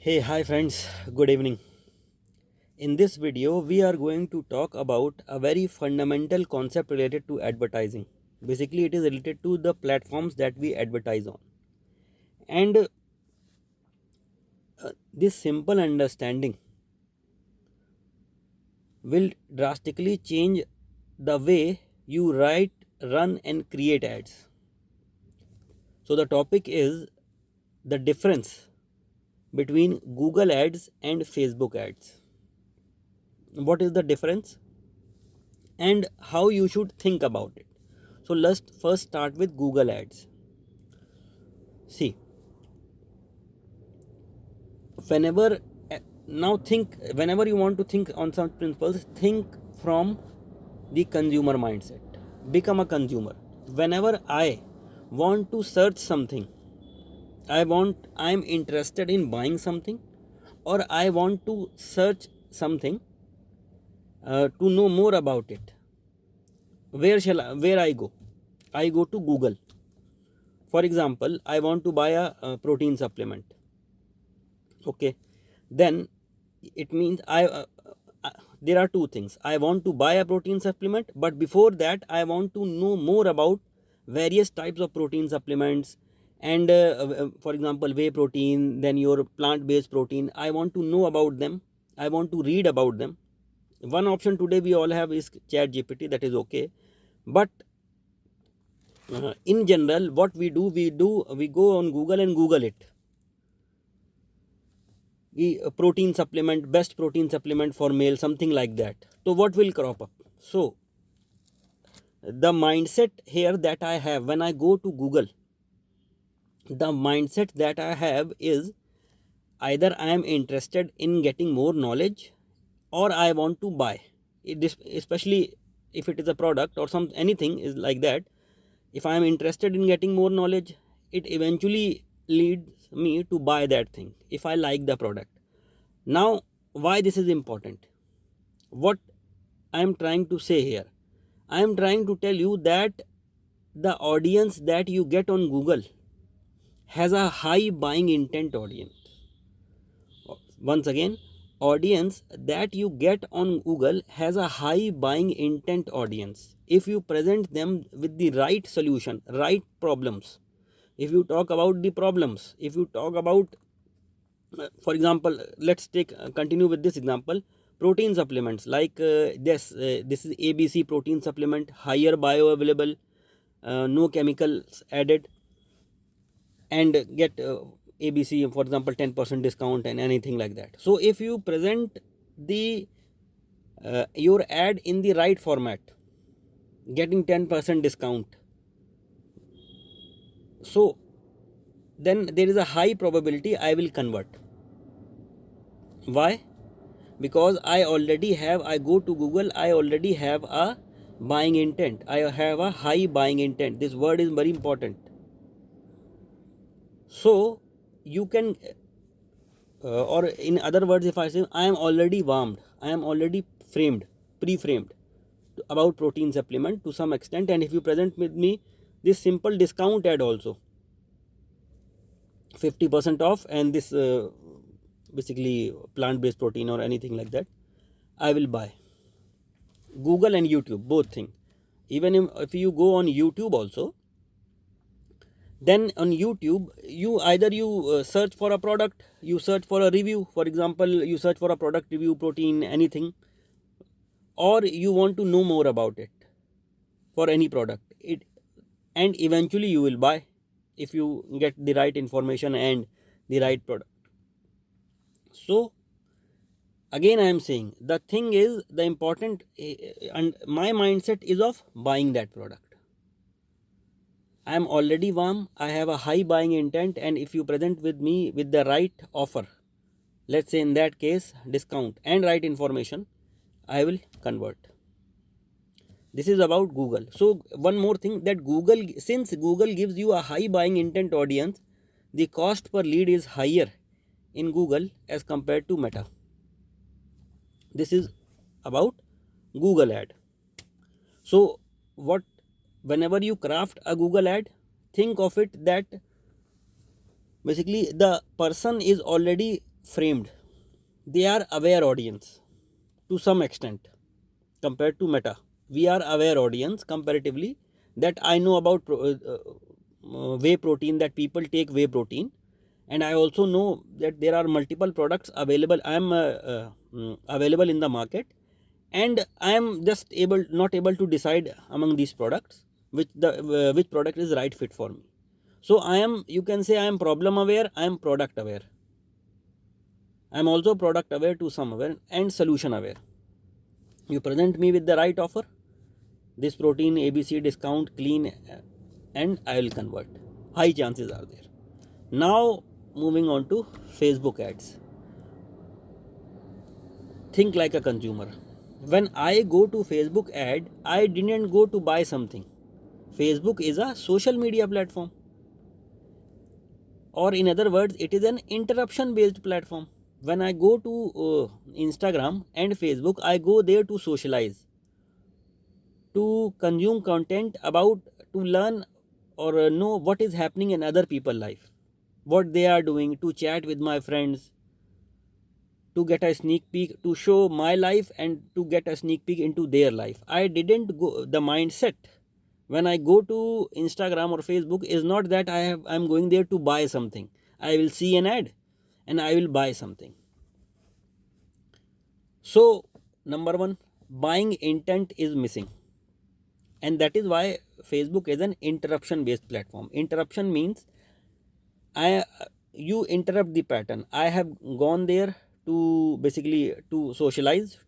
Hey, hi friends, good evening. In this video, we are going to talk about a very fundamental concept related to advertising. Basically, it is related to the platforms that we advertise on. And this simple understanding will drastically change the way you write, run, and create ads. So, the topic is the difference between Google ads and Facebook ads. What is the difference? And how you should think about it. So let's first start with Google Ads. See, whenever now think whenever you want to think on some principles, think from the consumer mindset. Become a consumer. Whenever I want to search something, I'm interested in buying something, or I want to search something to know more about it. Where I go? I go to Google. For example, I want to buy a protein supplement. Okay, then it means there are two things. I want to buy a protein supplement, but before that I want to know more about various types of protein supplements. And for example, whey protein, then your plant based protein, I want to know about them. I want to read about them. One option today we all have is chat gpt, that is okay. But in general, what we go on Google and Google it. Protein supplement, best protein supplement for male, something like that. So what will crop up? So the mindset here that I have when I go to Google, the mindset that I have is either I am interested in getting more knowledge, or I want to buy it, especially if it is a product or some anything is like that. If I am interested in getting more knowledge, it eventually leads me to buy that thing if I like the product. Now, why this is important? What I am trying to say here, I am trying to tell you that the audience that you get on Google has a high buying intent audience. Once again, audience that you get on Google has a high buying intent audience. If you present them with the right solution, right problems, if you talk about the problems, if you talk about for example, let's take continue with this example. Protein supplements like this is ABC protein supplement, higher bioavailable, no chemicals added, and get ABC, for example, 10% discount and anything like that. So if you present the your ad in the right format, getting 10% discount, so then there is a high probability I will convert. Why? Because I go to Google, I already have a buying intent, I have a high buying intent. This word is very important. So you can or in other words, if I say I am already warmed, I am already pre-framed about protein supplement to some extent, and if you present with me this simple discount ad also, 50% off, and this basically plant-based protein or anything like that, I will buy. Google and YouTube, both thing. Even if you go on YouTube also, then on YouTube you either you search for a product, you search for a review. For example, you search for a product review, protein, anything, or you want to know more about it for any product. And eventually you will buy if you get the right information and the right product. So again, I am saying the thing is the important, and my mindset is of buying that product. I am already warm, I have a high buying intent, and if you present with me with the right offer, let's say in that case discount and right information, I will convert. This is about Google. So one more thing, that since Google gives you a high buying intent audience, the cost per lead is higher in Google as compared to Meta. This is about Google ad. So what whenever you craft a Google ad, think of it that basically the person is already framed. They are aware audience to some extent compared to Meta. We are aware audience comparatively, that I know about whey protein, that people take whey protein, and I also know that there are multiple products available. I am available in the market, and I am just not able to decide among these products which product is right fit for me. So I am, you can say, I am problem aware, I am product aware. I am also product aware to some aware and solution aware. You present me with the right offer, this protein ABC discount clean, and I will convert. High chances are there. Now moving on to Facebook ads. Think like a consumer. When I go to Facebook ad, I didn't go to buy something. Facebook is a social media platform, or in other words, it is an interruption based platform. When I go to Instagram and Facebook, I go there to socialize, to consume content about, to learn or know what is happening in other people's life, what they are doing, to chat with my friends, to get a sneak peek, to show my life and to get a sneak peek into their life. I didn't go, the mindset when I go to Instagram or Facebook is not that I'm going there to buy something. I will see an ad and I will buy something. So number one, buying intent is missing, and that is why Facebook is an interruption based platform. Interruption means you interrupt the pattern. I have gone there to basically to socialize,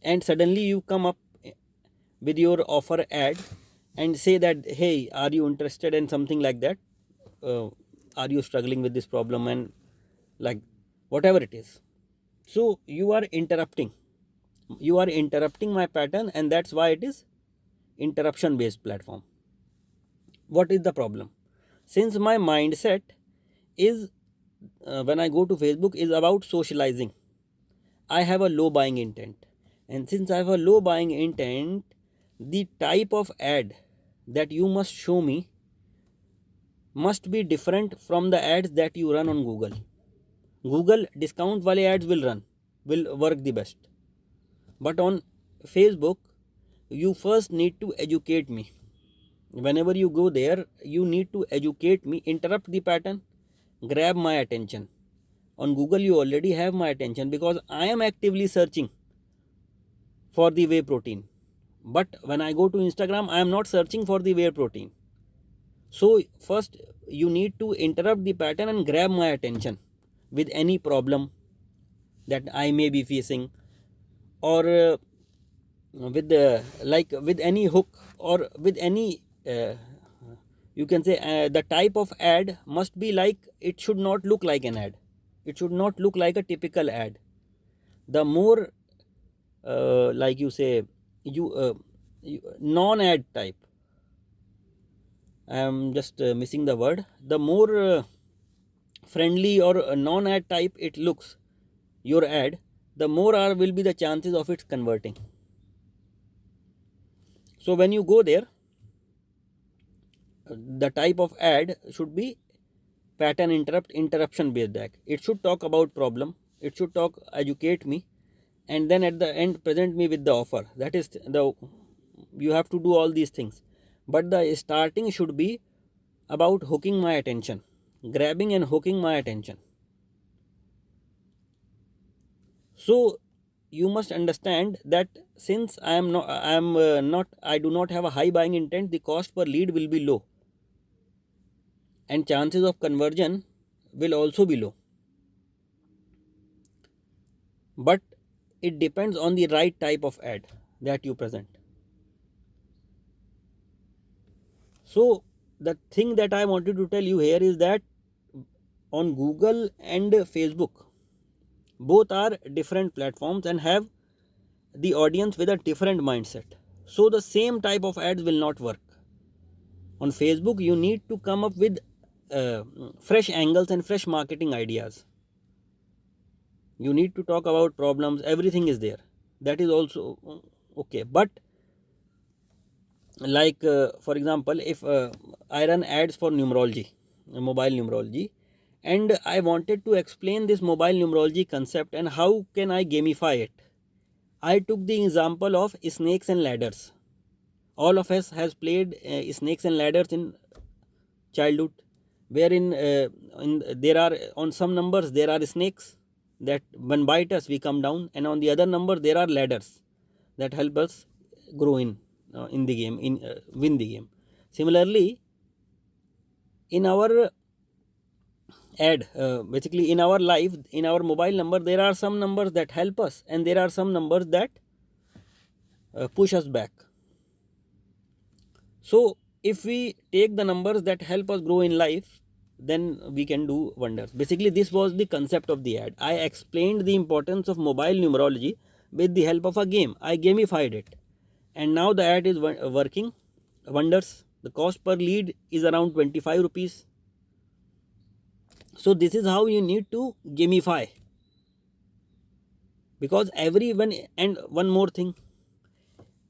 and suddenly you come up with your offer ad and say that, hey, are you interested in something like that, are you struggling with this problem, and like whatever it is. So you are interrupting my pattern, and that's why it is interruption based platform. What is the problem? Since my mindset is when I go to Facebook is about socializing, I have a low buying intent. And since I have a low buying intent, the type of ad that you must show me must be different from the ads that you run on Google. Google discount wale ads will work the best. But on Facebook, you first need to educate me. Whenever you go there, you need to educate me, interrupt the pattern, grab my attention. On Google, you already have my attention because I am actively searching for the whey protein. But when I go to Instagram, I am not searching for the whey protein. So first you need to interrupt the pattern and grab my attention with any problem that I may be facing, or with with any hook, or with any you can say the type of ad must be like, it should not look like an ad, it should not look like a typical ad. The more like you say non ad type, I am just missing the word, the more friendly or non ad type it looks, your ad, the more will be the chances of it converting. So when you go there, the type of ad should be pattern interruption based ad. It should talk about problem, it should talk, educate me, and then at the end present me with the offer. That is the, you have to do all these things, but the starting should be about hooking my attention, grabbing and hooking my attention. So you must understand that since I do not have a high buying intent, the cost per lead will be low, and chances of conversion will also be low. But it depends on the right type of ad that you present. So the thing that I wanted to tell you here is that on Google and Facebook, both are different platforms and have the audience with a different mindset. So the same type of ads will not work. On Facebook, you need to come up with fresh angles and fresh marketing ideas. You need to talk about problems, everything is there. That is also okay. But for example, if I run ads for numerology, mobile numerology, and I wanted to explain this mobile numerology concept and how can I gamify it. I took the example of snakes and ladders. All of us has played snakes and ladders in childhood, wherein there are on some numbers there are snakes that when bite us we come down, and on the other number there are ladders that help us grow in the game, in win the game. Similarly, in our basically in our life, in our mobile number, there are some numbers that help us and there are some numbers that push us back. So if we take the numbers that help us grow in life, then we can do wonders. Basically, this was the concept of the ad. I explained the importance of mobile numerology with the help of a game. I gamified it, and now the ad is working wonders. The cost per lead is around 25 rupees. So this is how you need to gamify, because everyone. And one more thing,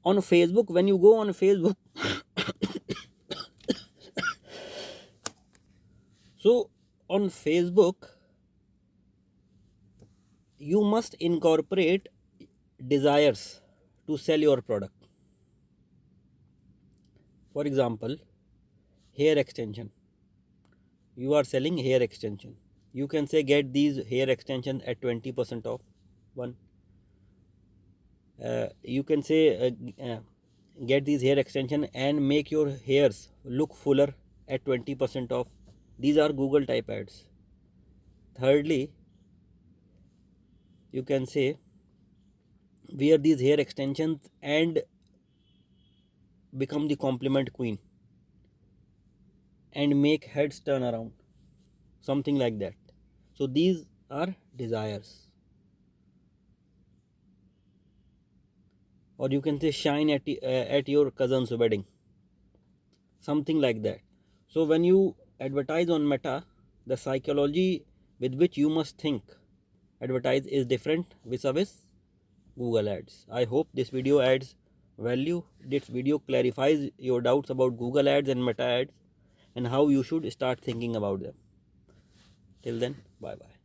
on Facebook, when you go on Facebook, so on Facebook you must incorporate desires to sell your product. For example, hair extension. You are selling hair extension. You can say get these hair extensions at 20% off. One. You can say get these hair extension and make your hairs look fuller at 20% off. These are Google type ads. Thirdly, you can say wear these hair extensions and become the compliment queen and make heads turn around, something like that. So these are desires. Or you can say shine at your cousin's wedding, something like that. So when you advertise on Meta, the psychology with which you must think advertise is different vis-a-vis Google ads. I hope this video adds value. This video clarifies your doubts about Google ads and Meta ads and how you should start thinking about them. Till then, bye bye.